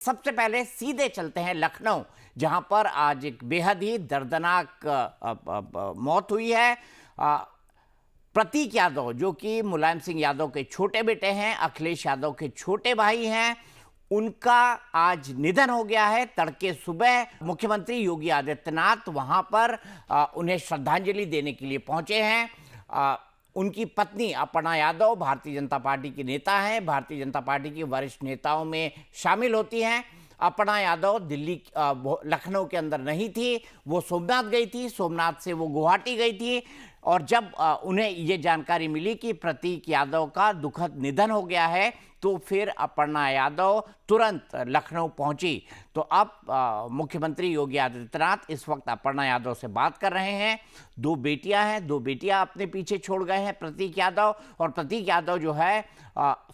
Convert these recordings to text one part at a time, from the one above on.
सबसे पहले सीधे चलते हैं लखनऊ, जहां पर आज एक बेहद ही दर्दनाक मौत हुई है। प्रतीक यादव, जो कि मुलायम सिंह यादव के छोटे बेटे हैं, अखिलेश यादव के छोटे भाई हैं, उनका आज निधन हो गया है। तड़के सुबह मुख्यमंत्री योगी आदित्यनाथ वहां पर उन्हें श्रद्धांजलि देने के लिए पहुंचे हैं। उनकी पत्नी अपर्णा यादव भारतीय जनता पार्टी की नेता हैं, भारतीय जनता पार्टी की वरिष्ठ नेताओं में शामिल होती हैं। अपर्णा यादव दिल्ली लखनऊ के अंदर नहीं थी, वो सोमनाथ गई थी, सोमनाथ से वो गुवाहाटी गई थी। और जब उन्हें ये जानकारी मिली कि प्रतीक यादव का दुखद निधन हो गया है, तो फिर अपर्णा यादव तुरंत लखनऊ पहुंची। तो अब मुख्यमंत्री योगी आदित्यनाथ इस वक्त अपर्णा यादव से बात कर रहे हैं। दो बेटियां हैं, दो बेटियां अपने पीछे छोड़ गए हैं प्रतीक यादव। और प्रतीक यादव जो है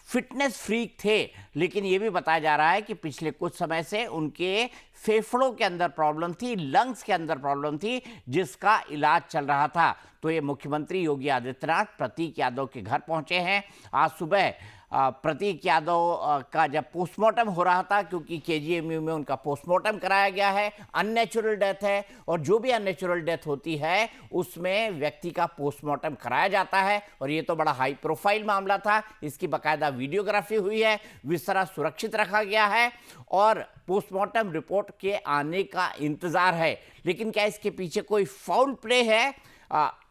फिटनेस फ्रीक थे, लेकिन ये भी बताया जा रहा है कि पिछले कुछ समय से उनके फेफड़ों के अंदर प्रॉब्लम थी, लंग्स के अंदर प्रॉब्लम थी, जिसका इलाज चल रहा था। तो ये मुख्यमंत्री योगी आदित्यनाथ प्रतीक यादव के घर पहुंचे हैं। आज सुबह प्रतीक यादव का जब पोस्टमार्टम हो रहा था, क्योंकि केजीएमयू में उनका पोस्टमार्टम कराया गया है, अननेचुरल डेथ है, और जो भी अननेचुरल डेथ होती है उसमें व्यक्ति का पोस्टमार्टम कराया जाता है। और ये तो बड़ा हाई प्रोफाइल मामला था, इसकी बाकायदा वीडियोग्राफी हुई है, विस्तरा सुरक्षित रखा गया है और पोस्टमार्टम रिपोर्ट के आने का इंतजार है। लेकिन क्या इसके पीछे कोई फाउल प्ले है?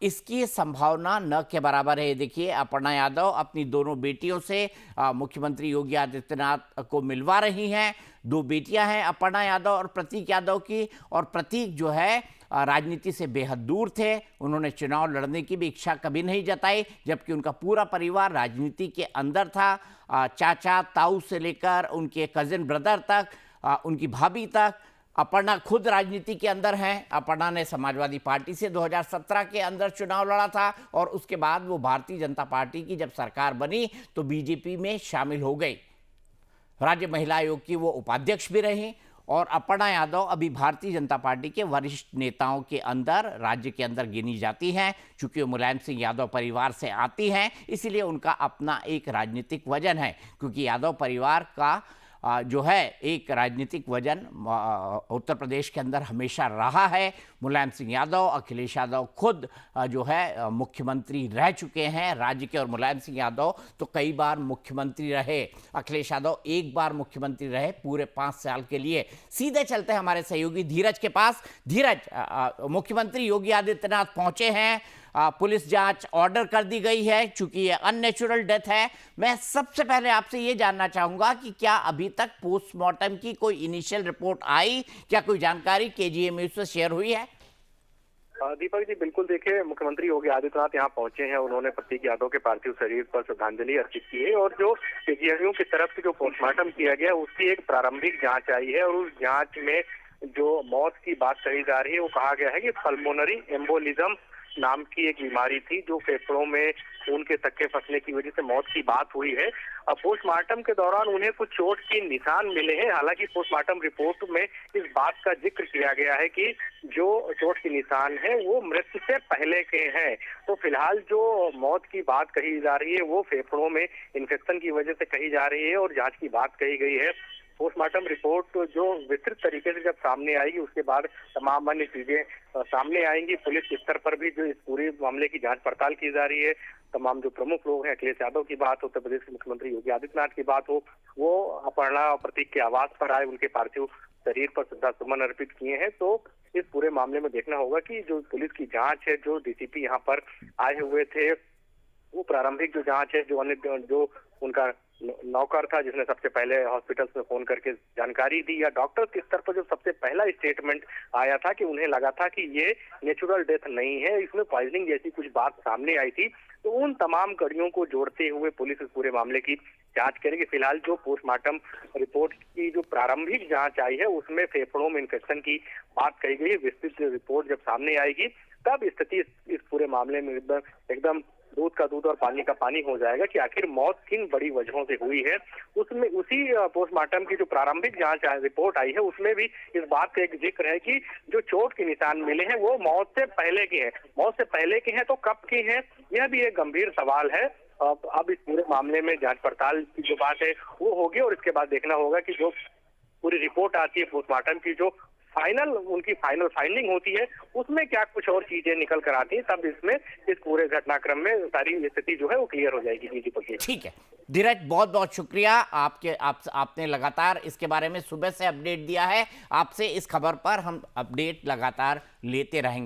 इसकी संभावना न के बराबर है। देखिए, अपर्णा यादव अपनी दोनों बेटियों से मुख्यमंत्री योगी आदित्यनाथ को मिलवा रही हैं। दो बेटियां हैं अपर्णा यादव और प्रतीक यादव की, और प्रतीक जो है राजनीति से बेहद दूर थे। उन्होंने चुनाव लड़ने की भी इच्छा कभी नहीं जताई, जबकि उनका पूरा परिवार राजनीति के अंदर था। चाचा ताऊ से लेकर उनके कजिन ब्रदर तक, उनकी भाभी तक। अपर्णा खुद राजनीति के अंदर हैं। अपर्णा ने समाजवादी पार्टी से 2017 के अंदर चुनाव लड़ा था, और उसके बाद वो भारतीय जनता पार्टी की जब सरकार बनी तो बीजेपी में शामिल हो गई। राज्य महिला आयोग की वो उपाध्यक्ष भी रही। और अपर्णा यादव अभी भारतीय जनता पार्टी के वरिष्ठ नेताओं के अंदर राज्य के अंदर गिनी जाती हैं। चूंकि वो मुलायम सिंह यादव परिवार से आती हैं, इसीलिए उनका अपना एक राजनीतिक वजन है। क्योंकि यादव परिवार का जो है एक राजनीतिक वजन उत्तर प्रदेश के अंदर हमेशा रहा है। मुलायम सिंह यादव, अखिलेश यादव खुद जो है मुख्यमंत्री रह चुके हैं राज्य के, और मुलायम सिंह यादव तो कई बार मुख्यमंत्री रहे। अखिलेश यादव एक बार मुख्यमंत्री रहे पूरे 5 साल के लिए। सीधे चलते हैं हमारे सहयोगी धीरज के पास। धीरज, मुख्यमंत्री योगी आदित्यनाथ पहुंचे हैं, पुलिस जांच ऑर्डर कर दी गई है चूंकि ये अननेचुरल डेथ है। मैं सबसे पहले आपसे ये जानना चाहूंगा कि क्या अभी तक पोस्टमार्टम की कोई इनिशियल रिपोर्ट आई, क्या कोई जानकारी केजीएमयू से शेयर हुई है? दीपक जी, बिल्कुल। देखिए, मुख्यमंत्री योगी आदित्यनाथ यहाँ पहुंचे हैं। उन्होंने प्रतीक यादव के पार्थिव शरीर पर श्रद्धांजलि अर्पित की है, और जो केजीएमयू की तरफ से जो पोस्टमार्टम किया गया उसकी एक प्रारंभिक जांच आई है, और उस जांच में जो मौत की बात कही जा रही है वो कहा गया है कि पल्मोनरी एम्बोलिज्म नाम की एक बीमारी थी, जो फेफड़ों में खून के थक्के फंसने की वजह से मौत की बात हुई है। अब पोस्टमार्टम के दौरान उन्हें कुछ चोट के निशान मिले हैं। हालांकि पोस्टमार्टम रिपोर्ट में इस बात का जिक्र किया गया है कि जो चोट के निशान है वो मृत्यु से पहले के हैं। तो फिलहाल जो मौत की बात कही जा रही है वो फेफड़ों में इन्फेक्शन की वजह से कही जा रही है, और जांच की बात कही गई है। पोस्टमार्टम रिपोर्ट जो विस्तृत तरीके से जब सामने आएगी उसके बाद तमाम अन्य चीजें सामने आएंगी। पुलिस स्तर पर भी जो इस पूरे मामले की जांच पड़ताल की जा रही है, तमाम जो प्रमुख लोग हैं, अखिलेश यादव की बात हो, उत्तर प्रदेश के मुख्यमंत्री योगी आदित्यनाथ की बात हो, वो अपर्णा और प्रतीक के आवास पर आए, उनके पार्थिव शरीर पर श्रद्धा सुमन अर्पित किए हैं। तो इस पूरे मामले में देखना होगा कि जो पुलिस की जांच है, जो डीसीपी यहाँ पर आए हुए थे, वो प्रारंभिक जो जांच है, जो उनका नौकर था जिसने सबसे पहले हॉस्पिटल में फोन करके जानकारी दी, या डॉक्टर के स्तर पर जो सबसे पहला स्टेटमेंट आया था कि उन्हें लगा था कि ये नेचुरल डेथ नहीं है, इसमें पॉइजनिंग जैसी कुछ बात सामने आई थी। तो उन तमाम कड़ियों को जोड़ते हुए पुलिस इस पूरे मामले की जांच करेगी। फिलहाल जो पोस्टमार्टम रिपोर्ट की जो प्रारंभिक जांच आई है उसमें फेफड़ों में इन्फेक्शन की बात कही गई है। विस्तृत रिपोर्ट जब सामने आएगी तब स्थिति इस पूरे मामले में एकदम दूध का दूध और पानी का पानी हो जाएगा कि आखिर मौत किन बड़ी वजहों से हुई है। उसमें उसी पोस्टमार्टम की जो प्रारंभिक जांच रिपोर्ट आई है उसमें भी इस बात का एक जिक्र है कि जो चोट के निशान मिले हैं वो मौत से पहले के हैं। मौत से पहले के हैं तो कब के हैं, यह भी एक गंभीर सवाल है। अब इस पूरे मामले में जांच पड़ताल की जो बात है वो होगी, और इसके बाद देखना होगा कि जो पूरी रिपोर्ट आती है पोस्टमार्टम की, जो उनकी फाइनल फाइंडिंग होती है, उसमें क्या कुछ और चीजें निकल कर आती हैं, तब इसमें इस पूरे घटनाक्रम में सारी स्थिति जो है वो क्लियर हो जाएगी। जी दीपक। ठीक है धीरज, बहुत बहुत शुक्रिया आपने लगातार इसके बारे में सुबह से अपडेट दिया है। आपसे इस खबर पर हम अपडेट लगातार लेते रहेंगे।